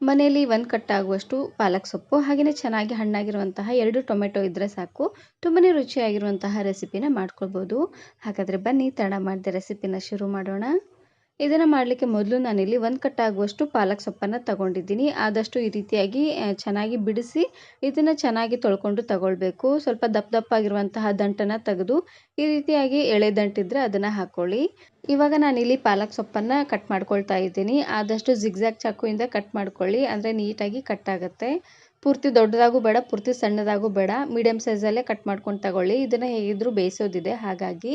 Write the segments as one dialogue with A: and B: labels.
A: ಮನೆಯಲ್ಲಿ 1 ಕಟ್ ಆಗುವಷ್ಟು ಪಾಲಕ್ ಸೊಪ್ಪು ಹಾಗೆಯೇ ಚೆನ್ನಾಗಿ ಹಣ್ಣಾಗಿರುವಂತಹ 2 ಟೊಮೆಟೊ ಇದ್ದರೆ ಸಾಕು. ತುಂಬನೇ ರುಚಿಯಾಗಿರುವಂತಹ ರೆಸಿಪಿನ ಮಾಡ್ಕೊಳ್ಬೋದು. ಹಾಗಾದರೆ ಬನ್ನಿ ತಡ ಮಾಡದೆ ರೆಸಿಪಿನ ಶುರು ಮಾಡೋಣ. ಇದನ್ನು ಮಾಡಲಿಕ್ಕೆ ಮೊದಲು ನಾನಿಲ್ಲಿ 1 ಕಟ್ ಆಗುವಷ್ಟು ಪಾಲಕ್ ಸೊಪ್ಪನ್ನು ತಗೊಂಡಿದ್ದೀನಿ. ಆದಷ್ಟು ಈ ರೀತಿಯಾಗಿ ಚೆನ್ನಾಗಿ ಬಿಡಿಸಿ ಇದನ್ನು ಚೆನ್ನಾಗಿ ತೊಳ್ಕೊಂಡು ತಗೊಳ್ಬೇಕು. ಸ್ವಲ್ಪ ದಪ್ಪ ದಂಟನ್ನು ತೆಗೆದು ಈ ರೀತಿಯಾಗಿ ಎಳೆ ದಂಟಿದ್ರೆ ಅದನ್ನು ಹಾಕ್ಕೊಳ್ಳಿ. ಇವಾಗ ನಾನಿಲ್ಲಿ ಪಾಲಕ್ ಸೊಪ್ಪನ್ನು ಕಟ್ ಮಾಡ್ಕೊಳ್ತಾ ಇದ್ದೀನಿ. ಆದಷ್ಟು ಜಿಗ್ಜಾಗ್ ಚಾಕುವಿಂದ ಕಟ್ ಮಾಡ್ಕೊಳ್ಳಿ, ಅಂದರೆ ನೀಟಾಗಿ ಕಟ್ ಆಗುತ್ತೆ. ಪೂರ್ತಿ ದೊಡ್ಡದಾಗೂ ಬೇಡ, ಪೂರ್ತಿ ಸಣ್ಣದಾಗೂ ಬೇಡ, ಮೀಡಿಯಮ್ ಸೈಜಲ್ಲೇ ಕಟ್ ಮಾಡ್ಕೊಂಡು ತಗೊಳ್ಳಿ. ಇದನ್ನು ಹೇಗಿದ್ರೂ ಬೇಯಿಸೋದಿದೆ, ಹಾಗಾಗಿ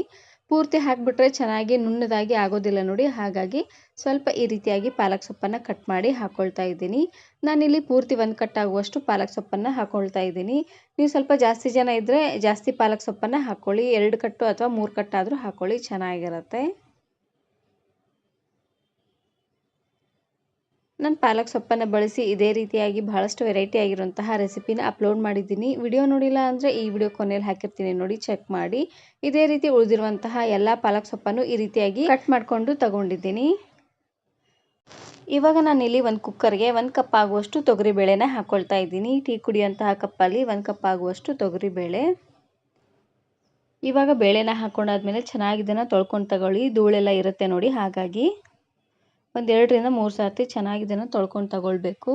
A: ಪೂರ್ತಿ ಹಾಕಿಬಿಟ್ರೆ ಚೆನ್ನಾಗಿ ನುಣ್ಣದಾಗಿ ಆಗೋದಿಲ್ಲ ನೋಡಿ. ಹಾಗಾಗಿ ಸ್ವಲ್ಪ ಈ ರೀತಿಯಾಗಿ ಪಾಲಕ್ ಸೊಪ್ಪನ್ನು ಕಟ್ ಮಾಡಿ ಹಾಕ್ಕೊಳ್ತಾ ಇದ್ದೀನಿ. ನಾನಿಲ್ಲಿ ಪೂರ್ತಿ 1 ಕಟ್ ಆಗುವಷ್ಟು ಪಾಲಕ್ ಸೊಪ್ಪನ್ನು ಹಾಕ್ಕೊಳ್ತಾ ಇದ್ದೀನಿ. ನೀವು ಸ್ವಲ್ಪ ಜಾಸ್ತಿ ಜನ ಇದ್ದರೆ ಜಾಸ್ತಿ ಪಾಲಕ್ ಸೊಪ್ಪನ್ನು ಹಾಕ್ಕೊಳ್ಳಿ. 2 ಕಟ್ಟು ಅಥವಾ 3 ಕಟ್ಟಾದರೂ ಹಾಕ್ಕೊಳ್ಳಿ, ಚೆನ್ನಾಗಿರುತ್ತೆ. ನಾನು ಪಾಲಕ್ ಸೊಪ್ಪನ್ನು ಬಳಸಿ ಇದೇ ರೀತಿಯಾಗಿ ಬಹಳಷ್ಟು ವೆರೈಟಿ ಆಗಿರುವಂತಹ ರೆಸಿಪಿನ ಅಪ್ಲೋಡ್ ಮಾಡಿದ್ದೀನಿ. ವಿಡಿಯೋ ನೋಡಿಲ್ಲ ಅಂದರೆ ಈ ವಿಡಿಯೋ ಕೊನೆಯಲ್ಲಿ ಹಾಕಿರ್ತೀನಿ ನೋಡಿ, ಚೆಕ್ ಮಾಡಿ. ಇದೇ ರೀತಿ ಉಳಿದಿರುವಂತಹ ಎಲ್ಲ ಪಾಲಕ್ ಸೊಪ್ಪನ್ನು ಈ ರೀತಿಯಾಗಿ ಕಟ್ ಮಾಡಿಕೊಂಡು ತಗೊಂಡಿದ್ದೀನಿ. ಇವಾಗ ನಾನಿಲ್ಲಿ ಒಂದು ಕುಕ್ಕರ್ಗೆ 1 ಕಪ್ ಆಗುವಷ್ಟು ತೊಗರಿಬೇಳೆನ ಹಾಕ್ಕೊಳ್ತಾ ಇದ್ದೀನಿ. ಟೀ ಕುಡಿಯುವಂತಹ ಕಪ್ಪಲ್ಲಿ 1 ಕಪ್ ಆಗುವಷ್ಟು ತೊಗರಿಬೇಳೆ. ಇವಾಗ ಬೇಳೆನ ಹಾಕ್ಕೊಂಡಾದ್ಮೇಲೆ ಚೆನ್ನಾಗಿ ಇದನ್ನು ತೊಳ್ಕೊಂಡು ತಗೊಳ್ಳಿ. ಧೂಳೆಲ್ಲ ಇರುತ್ತೆ ನೋಡಿ, ಹಾಗಾಗಿ ಒಂದು 2 ರಿಂದ 3 ಸರ್ತಿ ಚೆನ್ನಾಗಿ ಇದನ್ನು ತೊಳ್ಕೊಂಡು ತಗೊಳ್ಬೇಕು.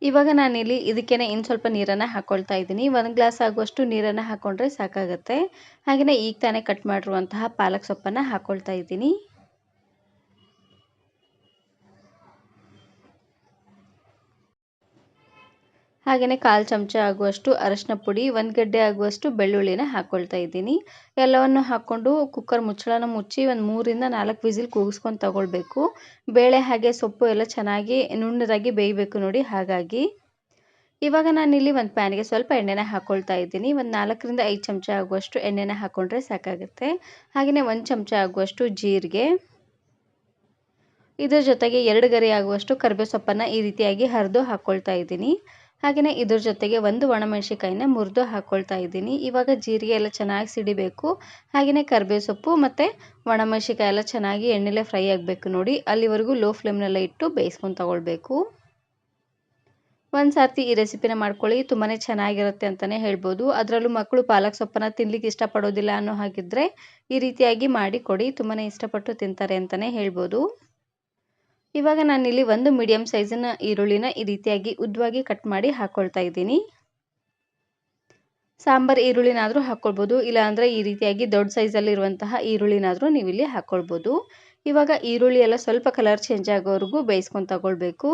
A: ಇವಾಗ ನಾನಿಲ್ಲಿ ಇದಕ್ಕೇನೆ ಇನ್ನು ಸ್ವಲ್ಪ ನೀರನ್ನು ಹಾಕ್ಕೊಳ್ತಾ ಇದ್ದೀನಿ. 1 ಗ್ಲಾಸ್ ಆಗುವಷ್ಟು ನೀರನ್ನು ಹಾಕ್ಕೊಂಡ್ರೆ ಸಾಕಾಗುತ್ತೆ. ಹಾಗೆಯೇ ಈಗ ತಾನೇ ಕಟ್ ಮಾಡಿರುವಂತಹ ಪಾಲಕ್ ಸೊಪ್ಪನ್ನು ಹಾಕ್ಕೊಳ್ತಾ ಇದ್ದೀನಿ. ಹಾಗೆಯೇ 1/4 ಚಮಚ ಆಗುವಷ್ಟು ಅರಶಿನ ಪುಡಿ, 1 ಗಡ್ಡೆ ಆಗುವಷ್ಟು ಬೆಳ್ಳುಳ್ಳಿನ ಹಾಕ್ಕೊಳ್ತಾ ಇದ್ದೀನಿ. ಎಲ್ಲವನ್ನು ಹಾಕ್ಕೊಂಡು ಕುಕ್ಕರ್ ಮುಚ್ಚಳನ ಮುಚ್ಚಿ ಒಂದು 3 ರಿಂದ 4 ವಿಸಿಲ್ ಕೂಗಿಸ್ಕೊಂಡು ತಗೊಳ್ಬೇಕು. ಬೇಳೆ ಹಾಗೆ ಸೊಪ್ಪು ಎಲ್ಲ ಚೆನ್ನಾಗಿ ನುಣ್ಣದಾಗಿ ಬೇಯಬೇಕು ನೋಡಿ, ಹಾಗಾಗಿ. ಇವಾಗ ನಾನಿಲ್ಲಿ ಒಂದು ಪ್ಯಾನ್ಗೆ ಸ್ವಲ್ಪ ಎಣ್ಣೆನ ಹಾಕ್ಕೊಳ್ತಾ ಇದ್ದೀನಿ. ಒಂದು 4 ರಿಂದ 5 ಚಮಚ ಆಗುವಷ್ಟು ಎಣ್ಣೆನ ಹಾಕ್ಕೊಂಡ್ರೆ ಸಾಕಾಗುತ್ತೆ. ಹಾಗೆಯೇ 1 ಚಮಚ ಆಗುವಷ್ಟು ಜೀರಿಗೆ, ಇದರ ಜೊತೆಗೆ 2 ಗರಿ ಆಗುವಷ್ಟು ಕರಿಬೇವು ಸೊಪ್ಪನ್ನು ಈ ರೀತಿಯಾಗಿ ಹರಿದು ಹಾಕ್ಕೊಳ್ತಾ ಇದ್ದೀನಿ. ಹಾಗೆಯೇ ಇದ್ರ ಜೊತೆಗೆ 1 ಒಣಮೆಣಸಿನಕಾಯಿನ ಮುರಿದು ಹಾಕ್ಕೊಳ್ತಾ ಇದ್ದೀನಿ. ಇವಾಗ ಜೀರಿಗೆ ಎಲ್ಲ ಚೆನ್ನಾಗಿ ಸಿಡಿಬೇಕು. ಹಾಗೆಯೇ ಕರಿಬೇವು ಸೊಪ್ಪು ಮತ್ತು ಒಣಮೆಣಸಿನಕಾಯಿ ಎಲ್ಲ ಚೆನ್ನಾಗಿ ಎಣ್ಣೆಲೆ ಫ್ರೈ ಆಗಬೇಕು ನೋಡಿ. ಅಲ್ಲಿವರೆಗೂ ಲೋ ಫ್ಲೇಮ್ನಲ್ಲೇ ಇಟ್ಟು ಬೇಯಿಸ್ಕೊಂಡು ತಗೊಳ್ಬೇಕು. ಒಂದು ಸರ್ತಿ ಈ ರೆಸಿಪಿನ ಮಾಡ್ಕೊಳ್ಳಿ, ತುಂಬಾ ಚೆನ್ನಾಗಿರುತ್ತೆ ಅಂತಲೇ ಹೇಳ್ಬೋದು. ಅದರಲ್ಲೂ ಮಕ್ಕಳು ಪಾಲಕ್ ಸೊಪ್ಪನ್ನು ತಿನ್ನಲಿಕ್ಕೆ ಇಷ್ಟಪಡೋದಿಲ್ಲ ಅನ್ನೋ ಹಾಗಿದ್ದರೆ ಈ ರೀತಿಯಾಗಿ ಮಾಡಿ ಕೊಡಿ, ತುಂಬಾ ಇಷ್ಟಪಟ್ಟು ತಿಂತಾರೆ ಅಂತಲೇ ಹೇಳ್ಬೋದು. ಇವಾಗ ನಾನಿಲ್ಲಿ 1 ಮೀಡಿಯಮ್ ಸೈಜಿನ ಈರುಳ್ಳಿನ ಈ ರೀತಿಯಾಗಿ ಉದ್ದವಾಗಿ ಕಟ್ ಮಾಡಿ ಹಾಕ್ಕೊಳ್ತಾ ಇದ್ದೀನಿ. ಸಾಂಬಾರ್ ಈರುಳ್ಳಿನಾದರೂ ಹಾಕ್ಕೊಳ್ಬೋದು, ಇಲ್ಲಾಂದರೆ ಈ ರೀತಿಯಾಗಿ ದೊಡ್ಡ ಸೈಜಲ್ಲಿರುವಂತಹ ಈರುಳ್ಳಿನಾದರೂ ನೀವು ಇಲ್ಲಿ ಹಾಕ್ಕೊಳ್ಬೋದು. ಇವಾಗ ಈರುಳ್ಳಿ ಎಲ್ಲ ಸ್ವಲ್ಪ ಕಲರ್ ಚೇಂಜ್ ಆಗೋವರೆಗೂ ಬೇಯಿಸ್ಕೊಂಡು ತಗೊಳ್ಬೇಕು.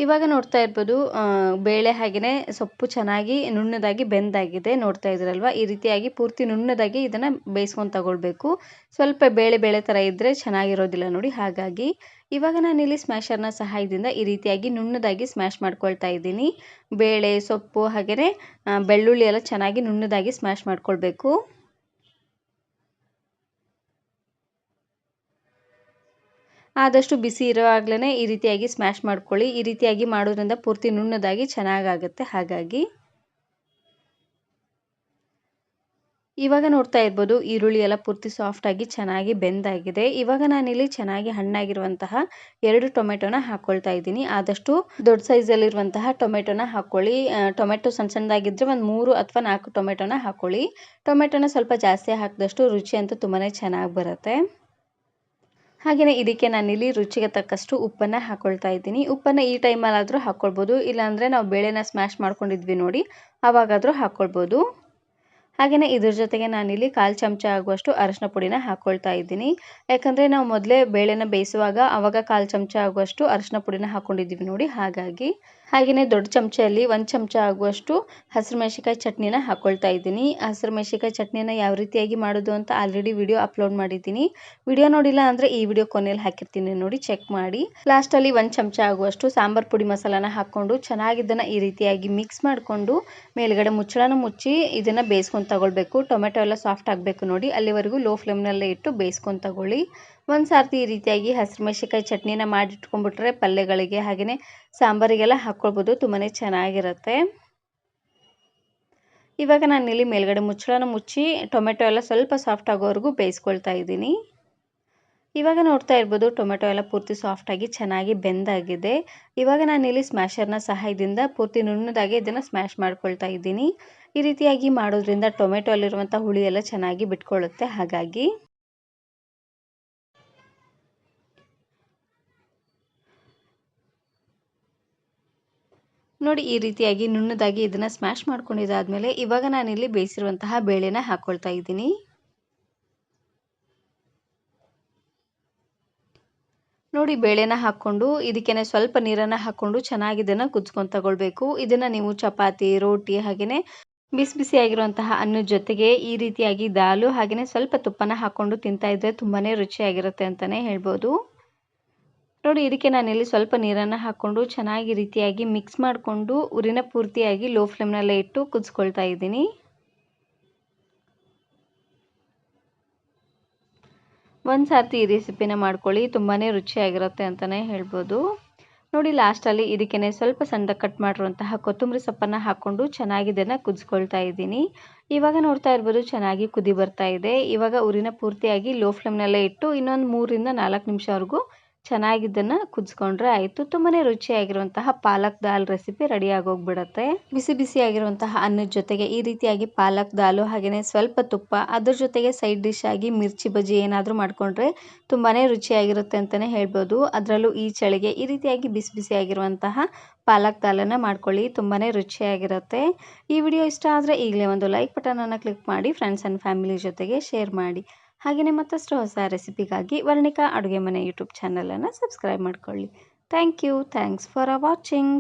A: ಇವಾಗ ನೋಡ್ತಾ ಇರ್ಬೋದು ಬೇಳೆ ಹಾಗೆಯೇ ಸೊಪ್ಪು ಚೆನ್ನಾಗಿ ನುಣ್ಣದಾಗಿ ಬೆಂದಾಗಿದೆ, ನೋಡ್ತಾ ಇದ್ದೀರಲ್ವ. ಈ ರೀತಿಯಾಗಿ ಪೂರ್ತಿ ನುಣ್ಣದಾಗಿ ಇದನ್ನು ಬೇಯಿಸ್ಕೊಂಡು ತಗೊಳ್ಬೇಕು. ಸ್ವಲ್ಪ ಬೇಳೆ ಥರ ಇದ್ದರೆ ಚೆನ್ನಾಗಿರೋದಿಲ್ಲ ನೋಡಿ, ಹಾಗಾಗಿ. ಇವಾಗ ನಾನಿಲ್ಲಿ ಸ್ಮ್ಯಾಶರ್ನ ಸಹಾಯದಿಂದ ಈ ರೀತಿಯಾಗಿ ನುಣ್ಣದಾಗಿ ಸ್ಮ್ಯಾಶ್ ಮಾಡ್ಕೊಳ್ತಾ ಇದ್ದೀನಿ. ಬೇಳೆ, ಸೊಪ್ಪು ಹಾಗೆಯೇ ಬೆಳ್ಳುಳ್ಳಿ ಎಲ್ಲ ಚೆನ್ನಾಗಿ ನುಣ್ಣದಾಗಿ ಸ್ಮ್ಯಾಶ್ ಮಾಡ್ಕೊಳ್ಬೇಕು. ಆದಷ್ಟು ಬಿಸಿ ಇರುವಾಗಲೇ ಈ ರೀತಿಯಾಗಿ ಸ್ಮ್ಯಾಶ್ ಮಾಡ್ಕೊಳ್ಳಿ. ಈ ರೀತಿಯಾಗಿ ಮಾಡೋದ್ರಿಂದ ಪೂರ್ತಿ ನುಣ್ಣದಾಗಿ ಚೆನ್ನಾಗಾಗುತ್ತೆ, ಹಾಗಾಗಿ. ಇವಾಗ ನೋಡ್ತಾ ಇರ್ಬೋದು ಈರುಳ್ಳಿ ಎಲ್ಲ ಪೂರ್ತಿ ಸಾಫ್ಟಾಗಿ ಚೆನ್ನಾಗಿ ಬೆಂದಾಗಿದೆ. ಇವಾಗ ನಾನಿಲ್ಲಿ ಚೆನ್ನಾಗಿ ಹಣ್ಣಾಗಿರುವಂತಹ 2 ಟೊಮೆಟೊನ ಹಾಕ್ಕೊಳ್ತಾ ಇದ್ದೀನಿ. ಆದಷ್ಟು ದೊಡ್ಡ ಸೈಜಲ್ಲಿರುವಂತಹ ಟೊಮೆಟೊನ ಹಾಕ್ಕೊಳ್ಳಿ. ಟೊಮೆಟೊ ಸಣ್ಣದಾಗಿದ್ದರೆ ಒಂದು 3 ಅಥವಾ 4 ಟೊಮೆಟೊನ ಹಾಕ್ಕೊಳ್ಳಿ. ಟೊಮೆಟೊನ ಸ್ವಲ್ಪ ಜಾಸ್ತಿ ಹಾಕಿದಷ್ಟು ರುಚಿ ಅಂತೂ ತುಂಬಾ ಚೆನ್ನಾಗಿ ಬರುತ್ತೆ. ಹಾಗೆಯೇ ಇದಕ್ಕೆ ನಾನಿಲ್ಲಿ ರುಚಿಗೆ ತಕ್ಕಷ್ಟು ಉಪ್ಪನ್ನು ಹಾಕ್ಕೊಳ್ತಾ ಇದ್ದೀನಿ. ಉಪ್ಪನ್ನು ಈ ಟೈಮಲ್ಲಾದರೂ ಹಾಕ್ಕೊಳ್ಬೋದು, ಇಲ್ಲಾಂದರೆ ನಾವು ಬೇಳೆನ ಸ್ಮ್ಯಾಶ್ ಮಾಡ್ಕೊಂಡಿದ್ವಿ ನೋಡಿ, ಆವಾಗಾದರೂ ಹಾಕ್ಕೊಳ್ಬೋದು. ಹಾಗೆಯೇ ಇದ್ರ ಜೊತೆಗೆ ನಾನಿಲ್ಲಿ 1/4 ಚಮಚ ಆಗುವಷ್ಟು ಅರಶಿನ ಪುಡಿನ ಹಾಕ್ಕೊಳ್ತಾ ಇದ್ದೀನಿ. ಯಾಕಂದರೆ ನಾವು ಮೊದಲೇ ಬೇಳೆನ ಬೇಯಿಸುವಾಗ ಆವಾಗ 1/4 ಚಮಚ ಆಗುವಷ್ಟು ಅರಶಿನ ಪುಡಿನ ಹಾಕ್ಕೊಂಡಿದ್ದೀವಿ ನೋಡಿ, ಹಾಗಾಗಿ. ಹಾಗೆಯೇ ದೊಡ್ಡ ಚಮಚದಲ್ಲಿ 1 ಚಮಚ ಆಗುವಷ್ಟು ಹಸಿರು ಮೆಣಸಿನಕಾಯಿ ಚಟ್ನಿನ ಹಾಕ್ಕೊಳ್ತಾ ಇದ್ದೀನಿ. ಹಸಿರು ಮೆಣಸಿನಕಾಯಿ ಚಟ್ನಿನ ಯಾವ ರೀತಿಯಾಗಿ ಮಾಡೋದು ಅಂತ ಆಲ್ರೆಡಿ ವಿಡಿಯೋ ಅಪ್ಲೋಡ್ ಮಾಡಿದ್ದೀನಿ. ವಿಡಿಯೋ ನೋಡಿಲ್ಲ ಅಂದರೆ ಈ ವಿಡಿಯೋ ಕೊನೆಯಲ್ಲಿ ಹಾಕಿರ್ತೀನಿ, ನೋಡಿ ಚೆಕ್ ಮಾಡಿ. ಲಾಸ್ಟಲ್ಲಿ 1 ಚಮಚ ಆಗುವಷ್ಟು ಸಾಂಬಾರ್ ಪುಡಿ ಮಸಾಲಾನ ಹಾಕ್ಕೊಂಡು ಚೆನ್ನಾಗಿ ಇದನ್ನು ಈ ರೀತಿಯಾಗಿ ಮಿಕ್ಸ್ ಮಾಡಿಕೊಂಡು ಮೇಲ್ಗಡೆ ಮುಚ್ಚಳನ ಮುಚ್ಚಿ ಇದನ್ನು ಬೇಯಿಸ್ಕೊಂಡು ತಗೊಳ್ಬೇಕು. ಟೊಮೆಟೊ ಎಲ್ಲ ಸಾಫ್ಟ್ ಆಗಬೇಕು ನೋಡಿ, ಅಲ್ಲಿವರೆಗೂ ಲೋ ಫ್ಲೇಮ್ನಲ್ಲೇ ಇಟ್ಟು ಬೇಯಿಸ್ಕೊಂಡು ತಗೊಳ್ಳಿ. ಒಂದು ಸಾರ್ತಿ ಈ ರೀತಿಯಾಗಿ ಹಸಿರು ಮೆಣಸಿನಕಾಯಿ ಚಟ್ನಿನ ಮಾಡಿಟ್ಕೊಂಡ್ಬಿಟ್ರೆ ಪಲ್ಯಗಳಿಗೆ ಹಾಗೆಯೇ ಸಾಂಬಾರಿಗೆಲ್ಲ ಹಾಕ್ಕೊಳ್ಬೋದು, ತುಂಬಾ ಚೆನ್ನಾಗಿರುತ್ತೆ. ಇವಾಗ ನಾನು ಇಲ್ಲಿ ಮೇಲ್ಗಡೆ ಮುಚ್ಚಳನ ಮುಚ್ಚಿ ಟೊಮೆಟೊ ಎಲ್ಲ ಸ್ವಲ್ಪ ಸಾಫ್ಟ್ ಆಗೋವರೆಗೂ ಬೇಯಿಸ್ಕೊಳ್ತಾ ಇದ್ದೀನಿ. ಇವಾಗ ನೋಡ್ತಾ ಇರ್ಬೋದು ಟೊಮೆಟೊ ಎಲ್ಲ ಪೂರ್ತಿ ಸಾಫ್ಟಾಗಿ ಚೆನ್ನಾಗಿ ಬೆಂದಾಗಿದೆ. ಇವಾಗ ನಾನಿಲ್ಲಿ ಸ್ಮ್ಯಾಶರ್ನ ಸಹಾಯದಿಂದ ಪೂರ್ತಿ ನುಣ್ಣದಾಗಿ ಇದನ್ನು ಸ್ಮ್ಯಾಶ್ ಮಾಡ್ಕೊಳ್ತಾ ಇದ್ದೀನಿ. ಈ ರೀತಿಯಾಗಿ ಮಾಡೋದ್ರಿಂದ ಟೊಮೆಟೊ ಅಲ್ಲಿರುವಂಥ ಹುಳಿ ಎಲ್ಲ ಚೆನ್ನಾಗಿ ಬಿಟ್ಕೊಳ್ಳುತ್ತೆ. ಹಾಗಾಗಿ ನೋಡಿ ಈ ರೀತಿಯಾಗಿ ನುಣ್ಣದಾಗಿ ಇದನ್ನು ಸ್ಮ್ಯಾಶ್ ಮಾಡ್ಕೊಂಡಿದ್ದಾದಮೇಲೆ ಇವಾಗ ನಾನಿಲ್ಲಿ ಬೇಯಿಸಿರುವಂತಹ ಬೇಳೆನ ಹಾಕ್ಕೊಳ್ತಾ ಇದ್ದೀನಿ. ನೋಡಿ ಬೇಳೆನ ಹಾಕ್ಕೊಂಡು ಇದಕ್ಕೇನೆ ಸ್ವಲ್ಪ ನೀರನ್ನು ಹಾಕ್ಕೊಂಡು ಚೆನ್ನಾಗಿ ಇದನ್ನು ಕುದಿಸ್ಕೊಂಡು ತಗೊಳ್ಬೇಕು. ಇದನ್ನು ನೀವು ಚಪಾತಿ, ರೋಟಿ ಹಾಗೆಯೇ ಬಿಸಿ ಬಿಸಿಯಾಗಿರುವಂತಹ ಅನ್ನದ ಜೊತೆಗೆ ಈ ರೀತಿಯಾಗಿ ದಾಲು ಹಾಗೆಯೇ ಸ್ವಲ್ಪ ತುಪ್ಪನ ಹಾಕ್ಕೊಂಡು ತಿಂತಾ ಇದ್ದರೆ ತುಂಬಾ ರುಚಿಯಾಗಿರುತ್ತೆ ಅಂತಲೇ ಹೇಳ್ಬೋದು. ನೋಡಿ ಇದಕ್ಕೆ ನಾನಿಲ್ಲಿ ಸ್ವಲ್ಪ ನೀರನ್ನು ಹಾಕ್ಕೊಂಡು ಚೆನ್ನಾಗಿ ರೀತಿಯಾಗಿ ಮಿಕ್ಸ್ ಮಾಡಿಕೊಂಡು ಉರಿನ ಪೂರ್ತಿಯಾಗಿ ಲೋ ಫ್ಲೇಮ್ನಲ್ಲೇ ಇಟ್ಟು ಕುದಿಸ್ಕೊಳ್ತಾ ಇದ್ದೀನಿ. ಒಂದು ಸಾರ್ತಿ ಈ ರೆಸಿಪಿನ ಮಾಡ್ಕೊಳ್ಳಿ, ತುಂಬಾ ರುಚಿಯಾಗಿರುತ್ತೆ ಅಂತಲೇ ಹೇಳ್ಬೋದು. ನೋಡಿ ಲಾಸ್ಟಲ್ಲಿ ಇದಕ್ಕೇ ಸ್ವಲ್ಪ ಸಣ್ಣದಾಗಿ ಕಟ್ ಮಾಡಿರುವಂತಹ ಕೊತ್ತಂಬರಿ ಸೊಪ್ಪನ್ನು ಹಾಕ್ಕೊಂಡು ಚೆನ್ನಾಗಿ ಇದನ್ನು ಕುದಿಸ್ಕೊಳ್ತಾ ಇದ್ದೀನಿ. ಇವಾಗ ನೋಡ್ತಾ ಇರ್ಬೋದು ಚೆನ್ನಾಗಿ ಕುದಿ ಬರ್ತಾ ಇದೆ. ಇವಾಗ ಉರಿನ ಪೂರ್ತಿಯಾಗಿ ಲೋ ಫ್ಲೇಮ್ನಲ್ಲೇ ಇಟ್ಟು ಇನ್ನೊಂದು 3 ರಿಂದ 4 ನಿಮಿಷವರೆಗೂ ಚೆನ್ನಾಗಿ ಇದನ್ನು ಕುದಿಸ್ಕೊಂಡ್ರೆ ಆಯಿತು. ತುಂಬಾ ರುಚಿಯಾಗಿರುವಂತಹ ಪಾಲಕ್ ದಾಲ್ ರೆಸಿಪಿ ರೆಡಿಯಾಗಿ ಹೋಗ್ಬಿಡುತ್ತೆ. ಬಿಸಿ ಬಿಸಿಯಾಗಿರುವಂತಹ ಅನ್ನದ ಜೊತೆಗೆ ಈ ರೀತಿಯಾಗಿ ಪಾಲಕ್ ದಾಲು ಹಾಗೆಯೇ ಸ್ವಲ್ಪ ತುಪ್ಪ, ಅದ್ರ ಜೊತೆಗೆ ಸೈಡ್ ಡಿಶ್ ಆಗಿ ಮಿರ್ಚಿ ಬಜ್ಜಿ ಏನಾದರೂ ಮಾಡಿಕೊಂಡ್ರೆ ತುಂಬಾ ರುಚಿಯಾಗಿರುತ್ತೆ ಅಂತಲೇ ಹೇಳ್ಬೋದು. ಅದರಲ್ಲೂ ಈ ಚಳಿಗೆ ಈ ರೀತಿಯಾಗಿ ಬಿಸಿ ಬಿಸಿಯಾಗಿರುವಂತಹ ಪಾಲಕ್ ದಾಲನ್ನು ಮಾಡ್ಕೊಳ್ಳಿ, ತುಂಬಾ ರುಚಿಯಾಗಿರುತ್ತೆ. ಈ ವಿಡಿಯೋ ಇಷ್ಟ ಆದರೆ ಈಗಲೇ ಒಂದು ಲೈಕ್ ಬಟನನ್ನು ಕ್ಲಿಕ್ ಮಾಡಿ ಫ್ರೆಂಡ್ಸ್ ಆ್ಯಂಡ್ ಫ್ಯಾಮಿಲಿ ಜೊತೆಗೆ ಶೇರ್ ಮಾಡಿ. ಹಾಗೆಯೇ ಮತ್ತಷ್ಟು ಹೊಸ ರೆಸಿಪಿಗಾಗಿ ವರ್ಣಿಕಾ ಅಡುಗೆ ಮನೆ ಯೂಟ್ಯೂಬ್ ಚಾನಲನ್ನು ಸಬ್ಸ್ಕ್ರೈಬ್ ಮಾಡ್ಕೊಳ್ಳಿ. Thank you. Thanks for watching.